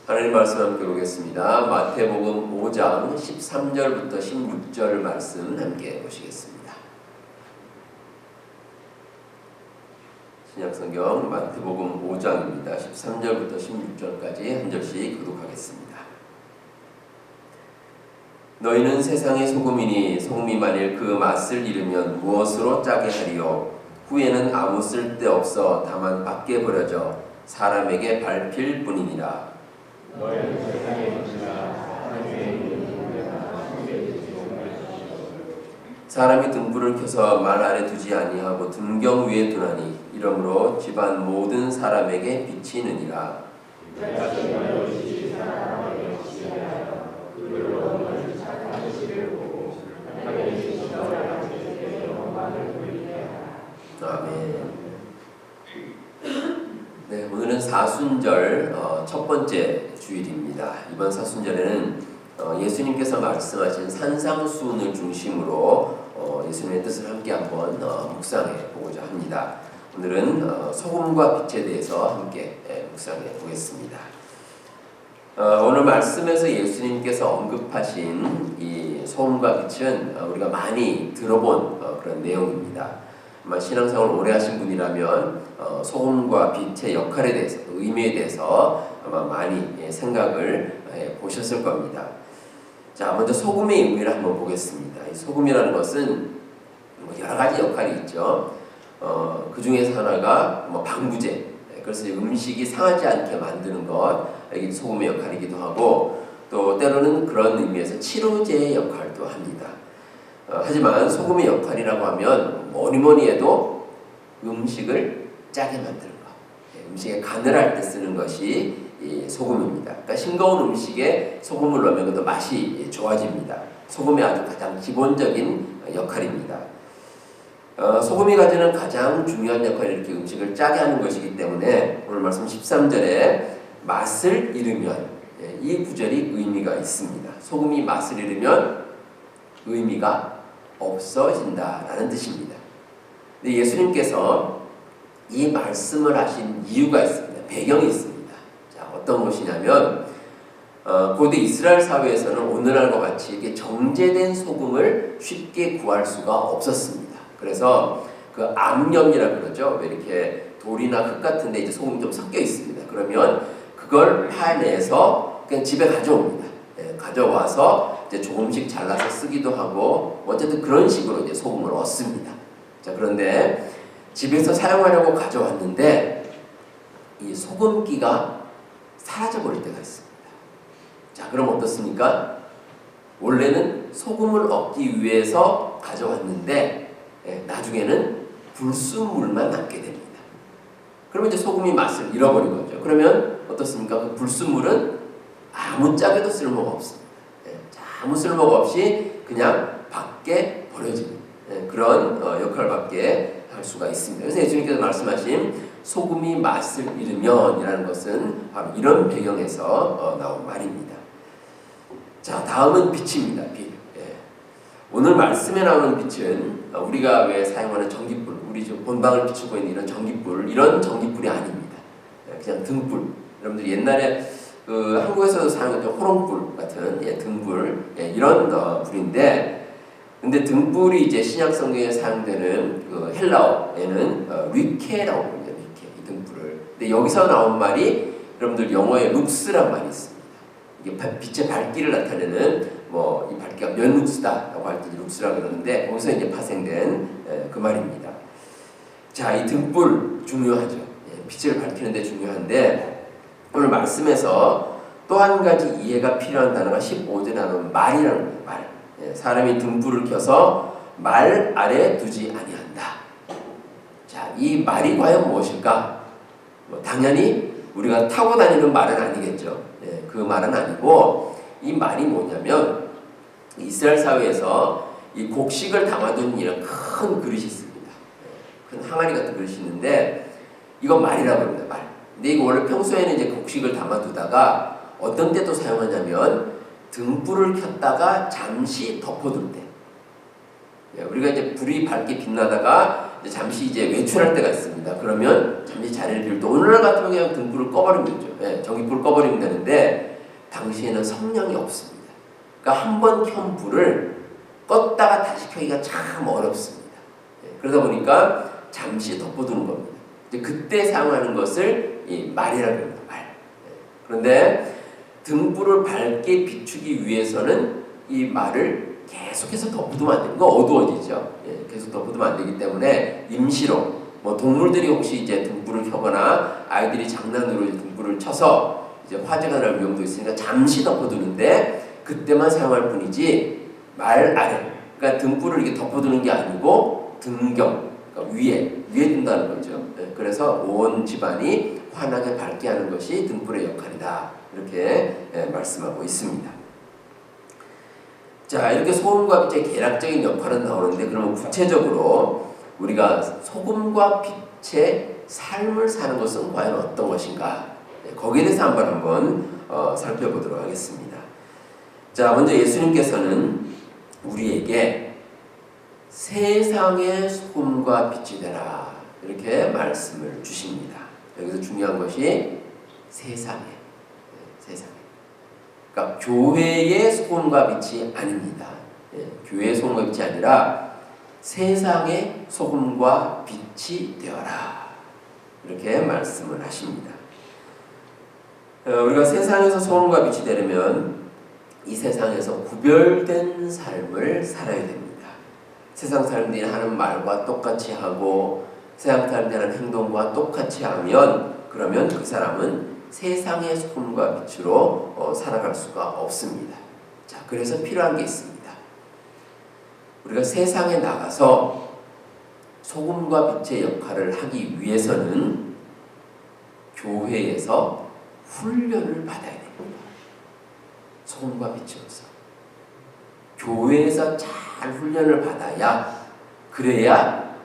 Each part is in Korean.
하나님 말씀 함께 보겠습니다. 마태복음 5장 13절부터 16절 말씀 함께 보시겠습니다. 신약성경 마태복음 5장입니다. 13절부터 16절까지 한 절씩 교독하겠습니다. 너희는 세상의 소금이니 소금이 만일 그 맛을 잃으면 무엇으로 짜게 하리요? 후에는 아무 쓸데없어 다만 밖에 버려져 사람에게 밟힐 뿐이니라. 너희는 세상의 빛이라 하나님의 사람이 등불을 켜서 말 아래 두지 아니하고 등경 위에 두나니 이러므로 집안 모든 사람에게 비치느니라. 아멘. 네, 오늘은 사순절 첫 번째 주일입니다. 이번 사순절에는 예수님께서 말씀하신 산상수훈을 중심으로 예수님의 뜻을 함께 한번 묵상해 보고자 합니다. 오늘은 소금과 빛에 대해서 함께 묵상해 보겠습니다. 오늘 말씀에서 예수님께서 언급하신 이 소금과 빛은 우리가 많이 들어본 그런 내용입니다. 아마 신앙생활을 오래 하신 분이라면 소금과 빛의 역할에 대해서, 의미에 대해서 아마 많이 생각을 보셨을 겁니다. 자, 먼저 소금의 의미를 한번 보겠습니다. 이 소금이라는 것은 여러 가지 역할이 있죠. 그 중에서 하나가 방부제, 그래서 음식이 상하지 않게 만드는 것, 이게 소금의 역할이기도 하고, 또 때로는 그런 의미에서 치료제의 역할도 합니다. 하지만 소금의 역할이라고 하면 뭐니 해도 음식을 짜게 만드는 것, 음식에 간을 할 때 쓰는 것이 이 소금입니다. 그러니까 싱거운 음식에 소금을 넣으면 더 맛이 좋아집니다. 소금의 아주 가장 기본적인 역할입니다. 소금이 가지는 가장 중요한 역할이 이렇게 음식을 짜게 하는 것이기 때문에 오늘 말씀 13절에 맛을 잃으면, 이 구절이 의미가 있습니다. 소금이 맛을 잃으면 의미가 없어진다라는 뜻입니다. 근데 예수님께서 이 말씀을 하신 이유가 있습니다. 배경이 있습니다. 자, 어떤 것이냐면 고대 이스라엘 사회에서는 오늘날과 같이 이렇게 정제된 소금을 쉽게 구할 수가 없었습니다. 그래서 그 암염이라 그러죠. 왜 이렇게 돌이나 흙 같은데 이제 소금이 좀 섞여 있습니다. 그러면 그걸 파내서 그냥 집에 가져옵니다. 가져와서 이제 조금씩 잘라서 쓰기도 하고 어쨌든 그런 식으로 이제 소금을 얻습니다. 자, 그런데 집에서 사용하려고 가져왔는데 이 소금기가 사라져버릴 때가 있습니다. 자, 그럼 어떻습니까? 원래는 소금을 얻기 위해서 가져왔는데 나중에는 불순물만 남게 됩니다. 그러면 이제 소금이 맛을 잃어버린 거죠. 그러면 어떻습니까? 그 불순물은 아무짝에도 쓸모가 없습니다. 아무 쓸모가 없이 그냥 밖에 버려지는 그런 역할밖에 할 수가 있습니다. 그래서 예수님께서 말씀하신 소금이 맛을 잃으면 이라는 것은 바로 이런 배경에서 나온 말입니다. 자, 다음은 빛입니다. 빛. 오늘 말씀에 나오는 빛은 우리가 왜 사용하는 전기불, 우리 지금 본방을 비추고 있는 이런 전기불, 이런 전기불이 아닙니다. 그냥 등불. 여러분들이 옛날에 한국에서도 사용했던 호롱불 같은 등불, 이런 불인데, 근데 등불이 이제 신약 성경에 사용되는 그 헬라어에는 리케라고 합니다. 리케, 이 등불을. 근데 여기서 나온 말이 여러분들 영어에 룩스란 말이 있습니다. 이게 빛의 밝기를 나타내는 이 밝기가 몇 룩스다라고 할 때 룩스라고 그러는데 거기서 이제 파생된 그 말입니다. 자, 이 등불 중요하죠. 빛을 밝히는데 중요한데 오늘 말씀에서 또 한 가지 이해가 필요한 단어가 15절에 나오는 말이라는 말. 사람이 등불을 켜서 말 아래 두지 아니한다. 자, 이 말이 과연 무엇일까? 당연히 우리가 타고 다니는 말은 아니겠죠. 그 말은 아니고 이 말이 뭐냐면 이스라엘 사회에서 이 곡식을 담아둔 이런 큰 그릇이 있습니다. 큰 항아리 같은 그릇이 있는데 이건 말이라고 합니다. 말. 근데 이거 원래 평소에는 이제 곡식을 담아두다가 어떤 때 또 사용하냐면 등불을 켰다가 잠시 덮어둘 때. 우리가 이제 불이 밝게 빛나다가 잠시 이제 외출할 때가 있습니다. 그러면 잠시 자리를 비울 때 오늘날 같으면 그냥 등불을 꺼버리면 되죠. 예, 전기불을 꺼버리면 되는데 당시에는 성령이 없습니다. 그러니까 한 번 켠 불을 껐다가 다시 켜기가 참 어렵습니다. 예, 그러다 보니까 잠시 덮어두는 겁니다. 이제 그때 사용하는 것을 이 말이라고 합니다. 말. 예, 그런데 등불을 밝게 비추기 위해서는 이 말을 계속해서 덮어두면 안 됩니다. 어두워지죠. 예, 계속 덮어두면 안 되기 때문에 임시로 뭐 동물들이 혹시 이제 등불을 켜거나 아이들이 장난으로 이제 등불을 켜서 이제 화재가 날 위험도 있으니까 잠시 덮어두는데 그때만 사용할 뿐이지 말 아래, 그러니까 등불을 이렇게 덮어두는 게 아니고 등경, 그러니까 위에 둔다는 거죠. 예, 그래서 온 집안이 환하게 밝게 하는 것이 등불의 역할이다. 이렇게 말씀하고 있습니다. 자, 이렇게 소금과 빛의 개략적인 역할은 나오는데 그러면 구체적으로 우리가 소금과 빛의 삶을 사는 것은 과연 어떤 것인가? 거기에 대해서 한번 살펴보도록 하겠습니다. 자, 먼저 예수님께서는 우리에게 세상의 소금과 빛이 되라 이렇게 말씀을 주십니다. 여기서 중요한 것이 세상에. 그러니까 교회의 소금과 빛이 아닙니다. 예, 교회의 소금과 빛이 아니라 세상의 소금과 빛이 되어라 이렇게 말씀을 하십니다. 우리가 세상에서 소금과 빛이 되려면 이 세상에서 구별된 삶을 살아야 됩니다. 세상 사람들이 하는 말과 똑같이 하고 세상 사람들이 하는 행동과 똑같이 하면 그러면 그 사람은 세상의 소금과 빛으로 살아갈 수가 없습니다. 자, 그래서 필요한 게 있습니다. 우리가 세상에 나가서 소금과 빛의 역할을 하기 위해서는 교회에서 훈련을 받아야 됩니다. 소금과 빛으로서. 교회에서 잘 훈련을 받아야 그래야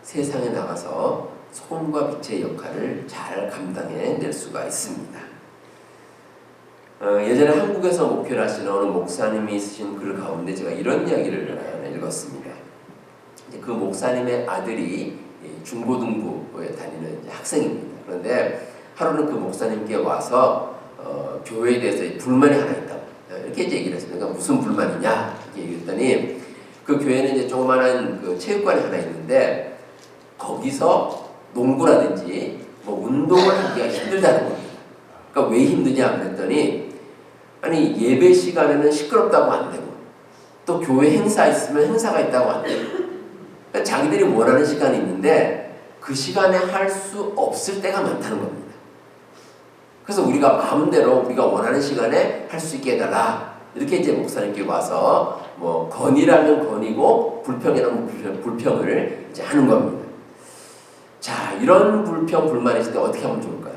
세상에 나가서 소금과 빛의 역할을 잘 감당해낼 수가 있습니다. 예전에 한국에서 목회를 하시는 어느 목사님이 쓰신 글 가운데 제가 이런 이야기를 읽었습니다. 그 목사님의 아들이 중고등부에 다니는 학생입니다. 그런데 하루는 그 목사님께 와서 교회에 대해서 불만이 하나 있다고 이렇게 얘기를 했습니다. 그러니까 무슨 불만이냐 이렇게 얘기했더니 그 교회는 이제 조그마한 그 체육관이 하나 있는데 거기서 농구라든지 뭐 운동을 하기가 힘들다는 겁니다. 그러니까 왜 힘드냐 그랬더니 아니 예배 시간에는 시끄럽다고 안 되고 또 교회 행사 있으면 행사가 있다고 안 되고 그러니까 자기들이 원하는 시간이 있는데 그 시간에 할 수 없을 때가 많다는 겁니다. 그래서 우리가 마음대로 우리가 원하는 시간에 할 수 있게 해달라 이렇게 이제 목사님께 와서 뭐 건의라면 건의고 불평이라면 불평을 이제 하는 겁니다. 자, 이런 불평, 불만이 있을 때 어떻게 하면 좋을까요?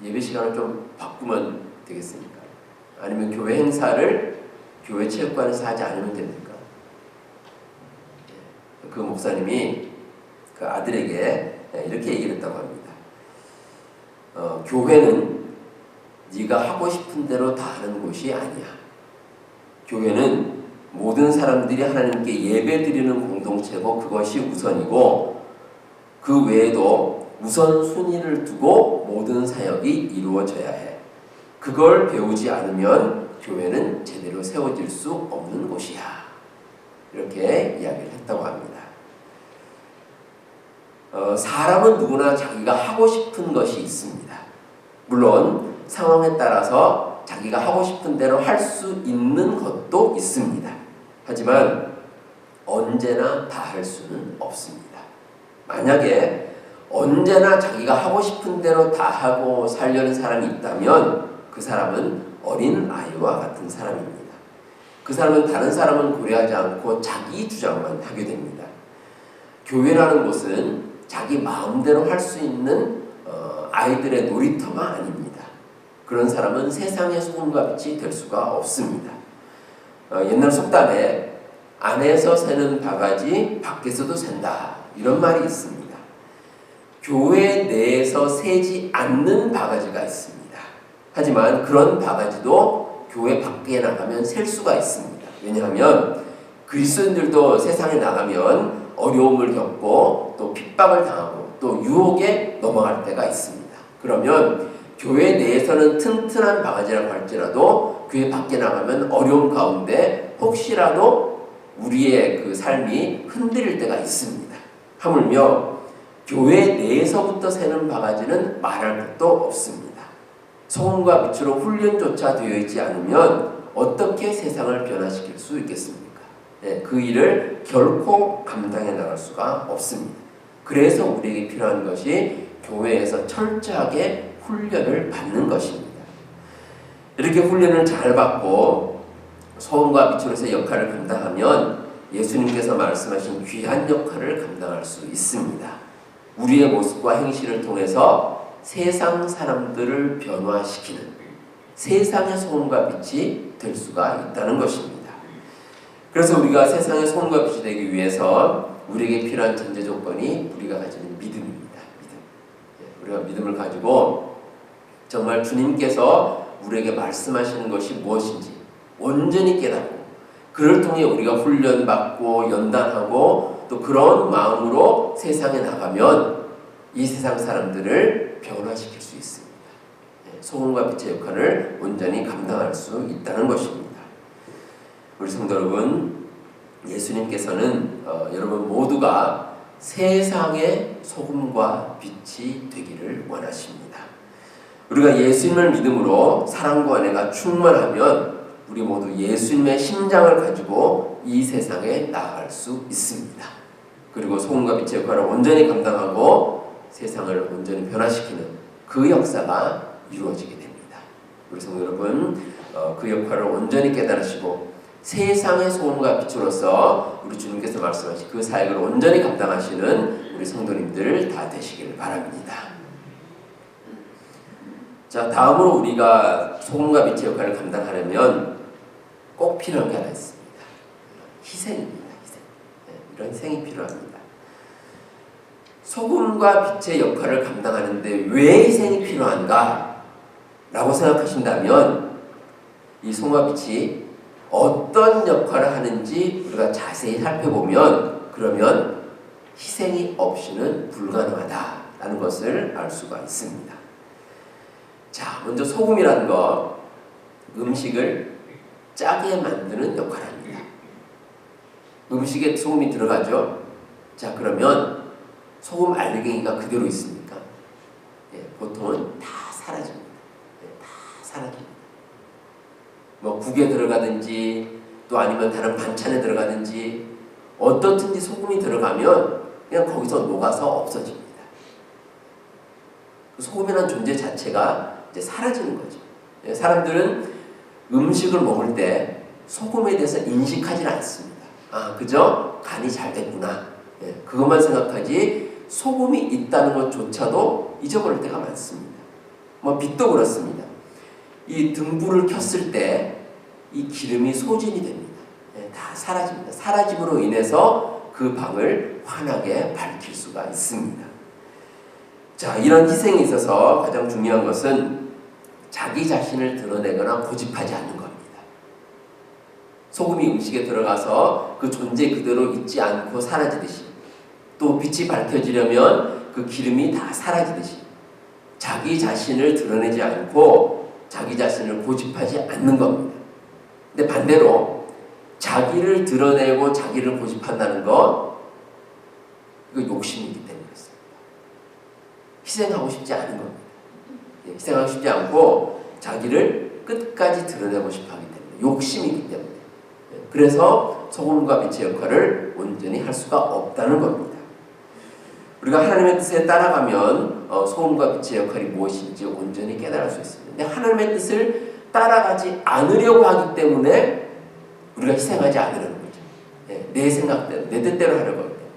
예배 시간을 좀 바꾸면 되겠습니까? 아니면 교회 행사를 교회 체육관에서 하지 않으면 됩니까? 그 목사님이 그 아들에게 이렇게 얘기를 했다고 합니다. 교회는 네가 하고 싶은 대로 다 하는 곳이 아니야. 교회는 모든 사람들이 하나님께 예배 드리는 공동체고 그것이 우선이고 그 외에도 우선순위를 두고 모든 사역이 이루어져야 해. 그걸 배우지 않으면 교회는 제대로 세워질 수 없는 곳이야. 이렇게 이야기를 했다고 합니다. 사람은 누구나 자기가 하고 싶은 것이 있습니다. 물론 상황에 따라서 자기가 하고 싶은 대로 할 수 있는 것도 있습니다. 하지만 언제나 다 할 수는 없습니다. 만약에 언제나 자기가 하고 싶은 대로 다 하고 살려는 사람이 있다면 그 사람은 어린 아이와 같은 사람입니다. 그 사람은 다른 사람은 고려하지 않고 자기 주장만 하게 됩니다. 교회라는 곳은 자기 마음대로 할 수 있는 아이들의 놀이터가 아닙니다. 그런 사람은 세상의 소금과 빛이 될 수가 없습니다. 옛날 속담에 안에서 새는 바가지 밖에서도 샌다 이런 말이 있습니다. 교회 내에서 새지 않는 바가지가 있습니다. 하지만 그런 바가지도 교회 밖에 나가면 셀 수가 있습니다. 왜냐하면 그리스도인들도 세상에 나가면 어려움을 겪고 또 핍박을 당하고 또 유혹에 넘어갈 때가 있습니다. 그러면 교회 내에서는 튼튼한 바가지라고 할지라도 교회 밖에 나가면 어려움 가운데 혹시라도 우리의 그 삶이 흔들릴 때가 있습니다. 하물며 교회 내에서부터 새는 바가지는 말할 것도 없습니다. 소금과 빛으로 훈련조차 되어 있지 않으면 어떻게 세상을 변화시킬 수 있겠습니까? 그 일을 결코 감당해 나갈 수가 없습니다. 그래서 우리에게 필요한 것이 교회에서 철저하게 훈련을 받는 것입니다. 이렇게 훈련을 잘 받고 소금과 빛으로서의 역할을 감당하면 예수님께서 말씀하신 귀한 역할을 감당할 수 있습니다. 우리의 모습과 행실을 통해서 세상 사람들을 변화시키는 세상의 소금과 빛이 될 수가 있다는 것입니다. 그래서 우리가 세상의 소금과 빛이 되기 위해서 우리에게 필요한 전제 조건이 우리가 가지는 믿음입니다. 우리가 믿음을 가지고 정말 주님께서 우리에게 말씀하시는 것이 무엇인지 온전히 깨닫고 그를 통해 우리가 훈련받고 연단하고 또 그런 마음으로 세상에 나가면 이 세상 사람들을 변화시킬 수 있습니다. 소금과 빛의 역할을 온전히 감당할 수 있다는 것입니다. 우리 성도 여러분, 예수님께서는 여러분 모두가 세상의 소금과 빛이 되기를 원하십니다. 우리가 예수님을 믿음으로 사랑과 은혜가 충만하면 우리 모두 예수님의 심장을 가지고 이 세상에 나아갈 수 있습니다. 그리고 소금과 빛의 역할을 온전히 감당하고 세상을 온전히 변화시키는 그 역사가 이루어지게 됩니다. 우리 성도 여러분, 그 역할을 온전히 깨달으시고 세상의 소금과 빛으로서 우리 주님께서 말씀하신 그 사역을 온전히 감당하시는 우리 성도님들 다 되시길 바랍니다. 자, 다음으로 우리가 소금과 빛의 역할을 감당하려면 꼭 필요한 게 하나 있습니다. 희생입니다. 희생. 이런 희생이 필요합니다. 소금과 빛의 역할을 감당하는데 왜 희생이 필요한가? 라고 생각하신다면 이 소금과 빛이 어떤 역할을 하는지 우리가 자세히 살펴보면 그러면 희생이 없이는 불가능하다라는 것을 알 수가 있습니다. 자, 먼저 소금이라는 거 음식을 짜게 만드는 역할을 합니다. 음식에 소금이 들어가죠. 자, 그러면 소금 알갱이가 그대로 있습니까? 보통은 다 사라집니다. 다 사라집니다. 뭐 국에 들어가든지 또 아니면 다른 반찬에 들어가든지 어떻든지 소금이 들어가면 그냥 거기서 녹아서 없어집니다. 소금이라는 존재 자체가 이제 사라지는 거죠. 사람들은 음식을 먹을 때 소금에 대해서 인식하지 않습니다. 아, 그저 간이 잘 됐구나. 그것만 생각하지 소금이 있다는 것조차도 잊어버릴 때가 많습니다. 뭐 빛도 그렇습니다. 이 등불을 켰을 때 이 기름이 소진이 됩니다. 다 사라집니다. 사라짐으로 인해서 그 방을 환하게 밝힐 수가 있습니다. 자, 이런 희생에 있어서 가장 중요한 것은 자기 자신을 드러내거나 고집하지 않는 겁니다. 소금이 음식에 들어가서 그 존재 그대로 있지 않고 사라지듯이 또 빛이 밝혀지려면 그 기름이 다 사라지듯이 자기 자신을 드러내지 않고 자기 자신을 고집하지 않는 겁니다. 근데 반대로 자기를 드러내고 자기를 고집한다는 거 이거 욕심이기 때문에 그렇습니다. 희생하고 싶지 않은 겁니다. 희생하고 싶지 않고 자기를 끝까지 드러내고 싶어 하기 때문에 욕심이기 때문에 그래서 소금과 빛의 역할을 온전히 할 수가 없다는 겁니다. 우리가 하나님의 뜻에 따라가면 소금과 빛의 역할이 무엇인지 온전히 깨달을 수 있습니다. 근데 하나님의 뜻을 따라가지 않으려고 하기 때문에 우리가 희생하지 않으려는 거죠. 내 생각대로, 내 뜻대로 하려고 하기 때문에.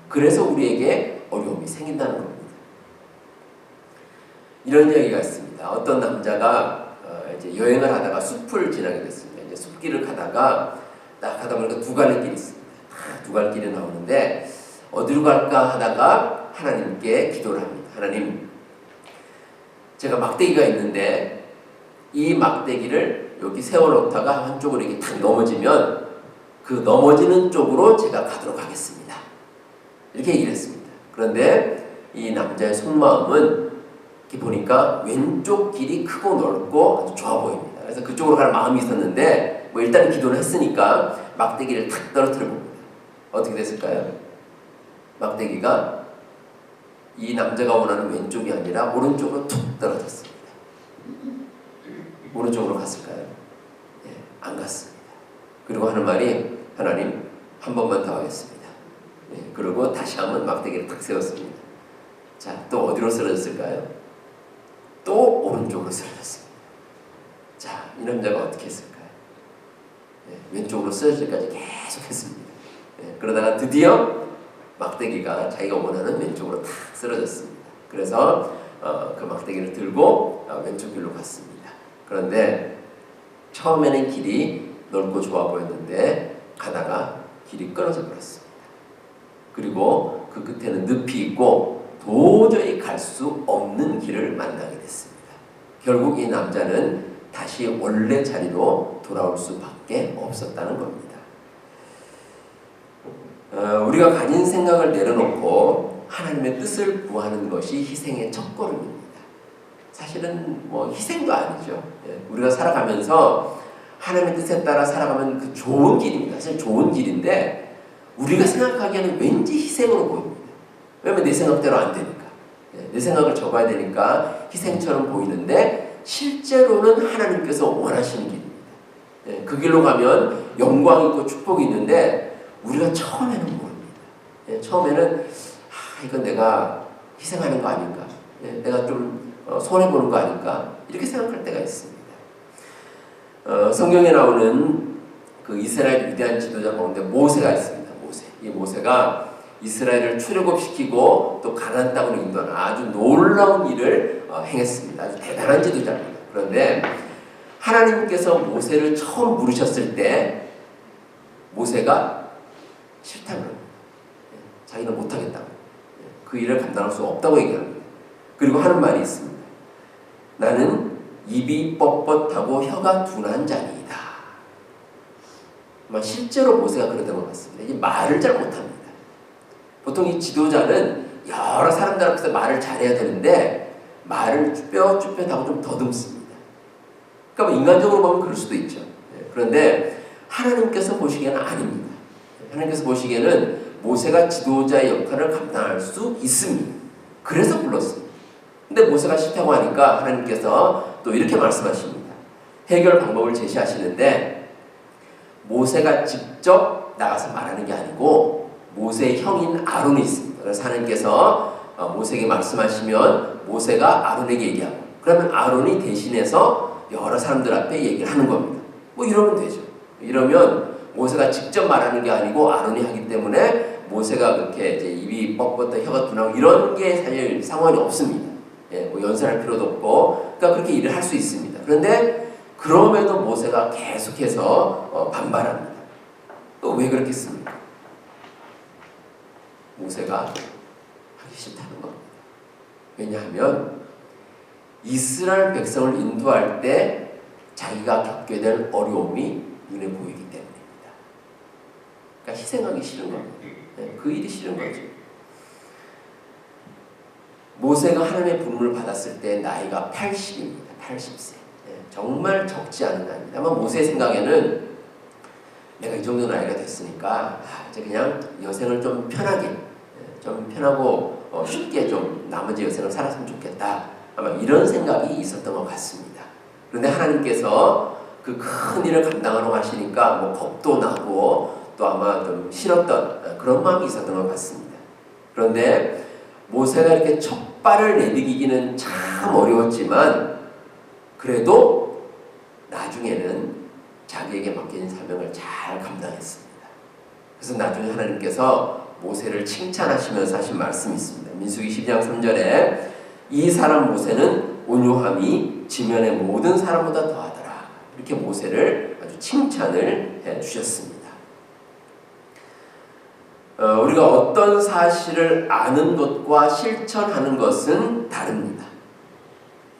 그래서 우리에게 어려움이 생긴다는 겁니다. 이런 이야기가 있습니다. 어떤 남자가 이제 여행을 하다가 숲을 지나게 됐습니다. 이제 숲길을 가다가 딱 가다 보니까 두 갈래 길이 있습니다. 두 갈래 길이 나오는데 어디로 갈까 하다가 하나님께 기도를 합니다. 하나님, 제가 막대기가 있는데 이 막대기를 여기 세워놓다가 한쪽으로 이렇게 탁 넘어지면 그 넘어지는 쪽으로 제가 가도록 하겠습니다. 이렇게 얘기를 했습니다. 그런데 이 남자의 속마음은 이렇게 보니까 왼쪽 길이 크고 넓고 아주 좋아 보입니다. 그래서 그쪽으로 갈 마음이 있었는데 뭐 일단 기도를 했으니까 막대기를 탁 떨어뜨려 봅니다. 어떻게 됐을까요? 막대기가 이 남자가 원하는 왼쪽이 아니라 오른쪽으로 툭 떨어졌습니다. 오른쪽으로 갔을까요? 네, 안 갔습니다. 그리고 하는 말이 하나님 한 번만 더 하겠습니다. 네, 그리고 다시 한번 막대기를 탁 세웠습니다. 자, 또 어디로 쓰러졌을까요? 또 오른쪽으로 쓰러졌습니다. 자, 이 남자가 어떻게 했을까요? 네, 왼쪽으로 쓰러질 때까지 계속 했습니다. 네, 그러다가 드디어 막대기가 자기가 원하는 왼쪽으로 탁 쓰러졌습니다. 그래서 그 막대기를 들고 왼쪽 길로 갔습니다. 그런데 처음에는 길이 넓고 좋아 보였는데 가다가 길이 끊어져 버렸습니다. 그리고 그 끝에는 늪이 있고 도저히 갈 수 없는 길을 만나게 됐습니다. 결국 이 남자는 다시 원래 자리로 돌아올 수밖에 없었다는 겁니다. 우리가 가진 생각을 내려놓고 하나님의 뜻을 구하는 것이 희생의 첫걸음입니다. 사실은 뭐 희생도 아니죠. 우리가 살아가면서 하나님의 뜻에 따라 살아가면 그 좋은 길입니다. 사실 좋은 길인데 우리가 생각하기에는 왠지 희생으로 보입니다. 왜냐면 내 생각대로 안 되니까. 내 생각을 적어야 되니까 희생처럼 보이는데 실제로는 하나님께서 원하시는 길입니다. 그 길로 가면 영광이 있고 축복이 있는데 우리가 처음에는 모릅니다. 처음에는 이건 내가 희생하는 거 아닌가? 내가 좀 손해보는 거 아닌가? 이렇게 생각할 때가 있습니다. 성경에 나오는 그 이스라엘 위대한 지도자 가운데 모세가 있습니다. 이 모세가 이스라엘을 출애굽시키고 또 가나안 땅으로 인도하는 아주 놀라운 일을 행했습니다. 아주 대단한 지도자입니다. 그런데 하나님께서 모세를 처음 부르셨을 때 모세가 싫다고 합니다. 자기는 못하겠다고. 그 일을 감당할 수 없다고 얘기합니다. 그리고 하는 말이 있습니다. 나는 입이 뻣뻣하고 혀가 둔한 자니이다. 실제로 모세가 그랬던 것 같습니다. 이 말을 잘 못합니다. 보통 이 지도자는 여러 사람들 앞에서 말을 잘해야 되는데 말을 쭈뼛쭈뼛하고 좀 더듬습니다. 그러니까 인간적으로 보면 그럴 수도 있죠. 그런데 하나님께서 보시기에는 아닙니다. 하나님께서 보시기에는 모세가 지도자의 역할을 감당할 수 있습니다. 그래서 불렀습니다. 근데 모세가 싫다고 하니까 하나님께서 또 이렇게 말씀하십니다. 해결 방법을 제시하시는데 모세가 직접 나가서 말하는 게 아니고 모세의 형인 아론이 있습니다. 그래서 하나님께서 모세에게 말씀하시면 모세가 아론에게 얘기하고 그러면 아론이 대신해서 여러 사람들 앞에 얘기를 하는 겁니다. 뭐 이러면 되죠. 이러면 모세가 직접 말하는 게 아니고 아론이 하기 때문에 모세가 그렇게 이제 입이 뻣뻣하고 혀가 둔하고 이런 게 사실 상관이 없습니다. 뭐 연설할 필요도 없고 그러니까 그렇게 일을 할 수 있습니다. 그런데 그럼에도 모세가 계속해서 반발합니다. 또 왜 그렇겠습니까? 모세가 하기 싫다는 겁니다. 왜냐하면 이스라엘 백성을 인도할 때 자기가 겪게 될 어려움이 눈에 보이기 때문입니다. 그러니까 희생하기 싫은 겁니다. 그 일이 싫은 거죠. 모세가 하나님의 부름을 받았을 때 나이가 80입니다. 80세. 정말 적지 않은 나이입니다. 아마 모세의 생각에는 내가 이 정도 나이가 됐으니까 이제 그냥 여생을 좀 편하게, 좀 편하고 쉽게 좀 나머지 여생을 살았으면 좋겠다. 아마 이런 생각이 있었던 것 같습니다. 그런데 하나님께서 그 큰 일을 감당하러 하시니까 뭐 겁도 나고 또 아마 좀 싫었던 그런 마음이 있었던 것 같습니다. 그런데 모세가 이렇게 첫 발을 내디디기는 참 어려웠지만 그래도 나중에는 자기에게 맡긴 사명을 잘 감당했습니다. 그래서 나중에 하나님께서 모세를 칭찬하시면서 하신 말씀이 있습니다. 민수기 12장 3절에 이 사람 모세는 온유함이 지면의 모든 사람보다 더하더라. 이렇게 모세를 아주 칭찬을 해주셨습니다. 우리가 어떤 사실을 아는 것과 실천하는 것은 다릅니다.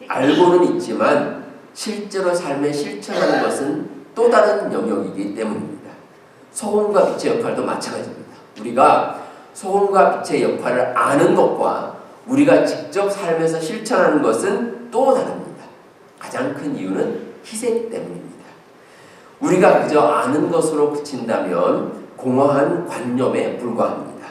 알고는 있지만 실제로 삶에 실천하는 것은 또 다른 영역이기 때문입니다. 소금과 빛의 역할도 마찬가지입니다. 우리가 소금과 빛의 역할을 아는 것과 우리가 직접 삶에서 실천하는 것은 또 다릅니다. 가장 큰 이유는 희생 때문입니다. 우리가 그저 아는 것으로 그친다면 공허한 관념에 불과합니다.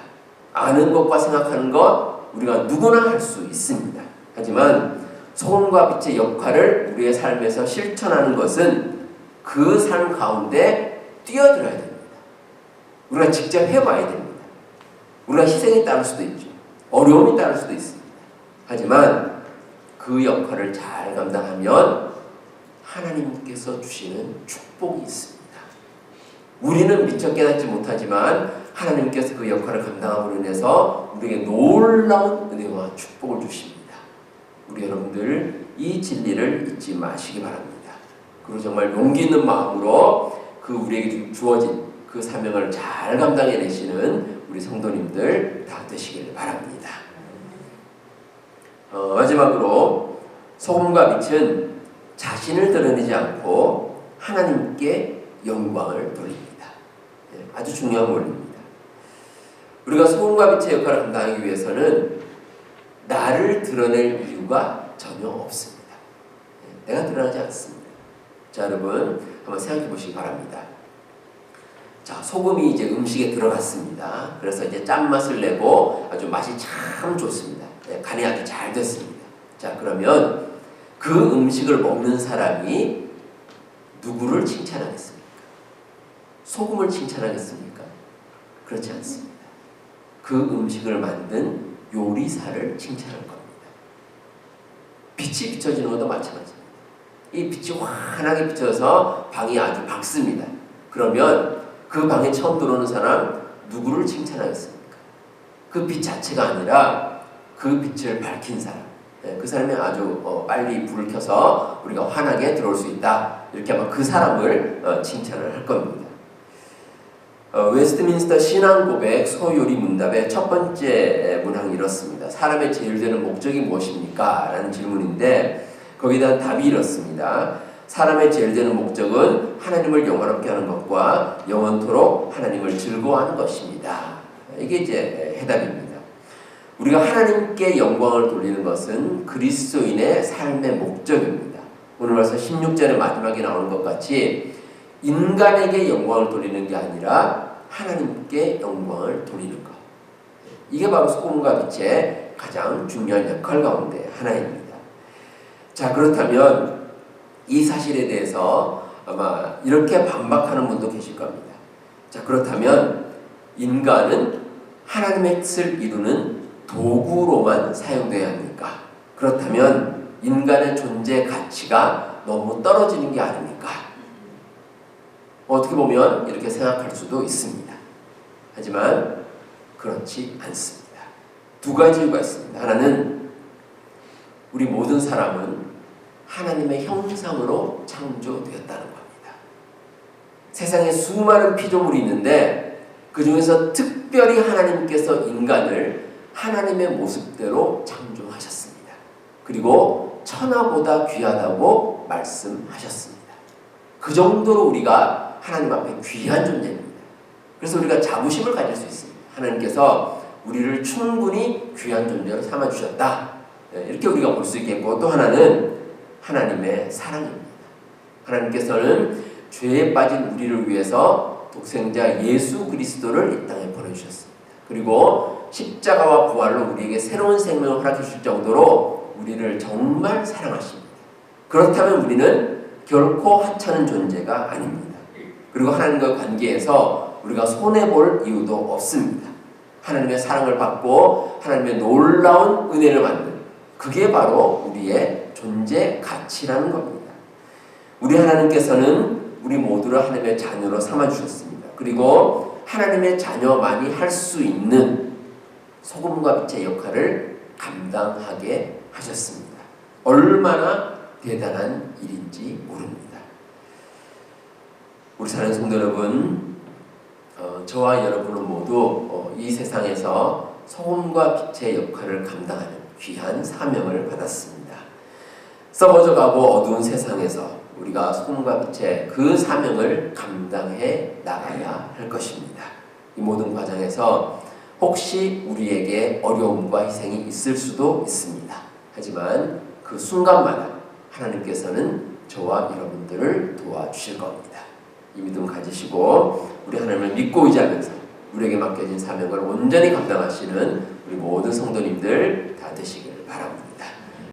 아는 것과 생각하는 것 우리가 누구나 할 수 있습니다. 하지만 소금과 빛의 역할을 우리의 삶에서 실천하는 것은 그 삶 가운데 뛰어들어야 됩니다. 우리가 직접 해봐야 됩니다. 우리가 희생이 따를 수도 있죠. 어려움이 따를 수도 있습니다. 하지만 그 역할을 잘 감당하면 하나님께서 주시는 축복이 있습니다. 우리는 미처 깨닫지 못하지만 하나님께서 그 역할을 감당함으로 인해서 우리에게 놀라운 은혜와 축복을 주십니다. 우리 여러분들 이 진리를 잊지 마시기 바랍니다. 그리고 정말 용기 있는 마음으로 그 우리에게 주어진 그 사명을 잘 감당해내시는 우리 성도님들 다 되시길 바랍니다. 마지막으로 소금과 빛은 자신을 드러내지 않고 하나님께 영광을 돌립니다. 아주 중요한 원리입니다. 우리가 소금과 빛의 역할을 감당하기 위해서는 나를 드러낼 이유가 전혀 없습니다. 내가 드러나지 않습니다. 자, 여러분 한번 생각해 보시기 바랍니다. 자, 소금이 이제 음식에 들어갔습니다. 그래서 이제 짠맛을 내고 아주 맛이 참 좋습니다. 간이 아주 잘 됐습니다. 자, 그러면 그 음식을 먹는 사람이 누구를 칭찬하겠습니까? 소금을 칭찬하겠습니까? 그렇지 않습니다. 그 음식을 만든 요리사를 칭찬할 겁니다. 빛이 비춰지는 것도 마찬가지입니다. 이 빛이 환하게 비춰서 방이 아주 밝습니다. 그러면 그 방에 처음 들어오는 사람 누구를 칭찬하겠습니까? 그 빛 자체가 아니라 그 빛을 밝힌 사람, 그 사람이 아주 빨리 불을 켜서 우리가 환하게 들어올 수 있다. 이렇게 아마 그 사람을 칭찬을 할 겁니다. 웨스트민스터 신앙고백 소요리 문답의 첫 번째 문항이 이렇습니다. 사람의 제일 되는 목적이 무엇입니까? 라는 질문인데 거기에 대한 답이 이렇습니다. 사람의 제일 되는 목적은 하나님을 영원롭게 하는 것과 영원토록 하나님을 즐거워하는 것입니다. 이게 이제 해답입니다. 우리가 하나님께 영광을 돌리는 것은 그리스도인의 삶의 목적입니다. 오늘 말씀 16절의 마지막에 나오는 것 같이 인간에게 영광을 돌리는 게 아니라 하나님께 영광을 돌리는 것. 이게 바로 소금과 빛의 가장 중요한 역할 가운데 하나입니다. 자, 그렇다면 이 사실에 대해서 아마 이렇게 반박하는 분도 계실 겁니다. 자, 그렇다면 인간은 하나님의 뜻을 이루는 도구로만 사용돼야 합니까? 그렇다면 인간의 존재 가치가 너무 떨어지는 게 아닙니까? 어떻게 보면 이렇게 생각할 수도 있습니다. 하지만 그렇지 않습니다. 두 가지 이유가 있습니다. 하나는 우리 모든 사람은 하나님의 형상으로 창조되었다는 겁니다. 세상에 수많은 피조물이 있는데 그 중에서 특별히 하나님께서 인간을 하나님의 모습대로 창조하셨습니다. 그리고 천하보다 귀하다고 말씀하셨습니다. 그 정도로 우리가 하나님 앞에 귀한 존재입니다. 그래서 우리가 자부심을 가질 수 있습니다. 하나님께서 우리를 충분히 귀한 존재로 삼아주셨다. 이렇게 우리가 볼 수 있겠고, 또 하나는 하나님의 사랑입니다. 하나님께서는 죄에 빠진 우리를 위해서 독생자 예수 그리스도를 이 땅에 보내주셨습니다. 그리고 십자가와 부활로 우리에게 새로운 생명을 허락해 주실 정도로 우리를 정말 사랑하십니다. 그렇다면 우리는 결코 하찮은 존재가 아닙니다. 그리고 하나님과 관계에서 우리가 손해볼 이유도 없습니다. 하나님의 사랑을 받고 하나님의 놀라운 은혜를 받는, 그게 바로 우리의 존재 가치라는 겁니다. 우리 하나님께서는 우리 모두를 하나님의 자녀로 삼아주셨습니다. 그리고 하나님의 자녀만이 할 수 있는 소금과 빛의 역할을 감당하게 하셨습니다. 얼마나 대단한 일인지 모릅니다. 우리 사랑하는 성도 여러분, 저와 여러분은 모두 이 세상에서 소금과 빛의 역할을 감당하는 귀한 사명을 받았습니다. 썩어져 가고 어두운 세상에서 우리가 소금과 빛의 그 사명을 감당해 나가야 할 것입니다. 이 모든 과정에서 혹시 우리에게 어려움과 희생이 있을 수도 있습니다. 하지만 그 순간마다 하나님께서는 저와 여러분들을 도와주실 겁니다. 이 믿음 가지시고 우리 하나님을 믿고 의지하면서 우리에게 맡겨진 사명을 온전히 감당하시는 우리 모든 성도님들 다 되시기를 바랍니다.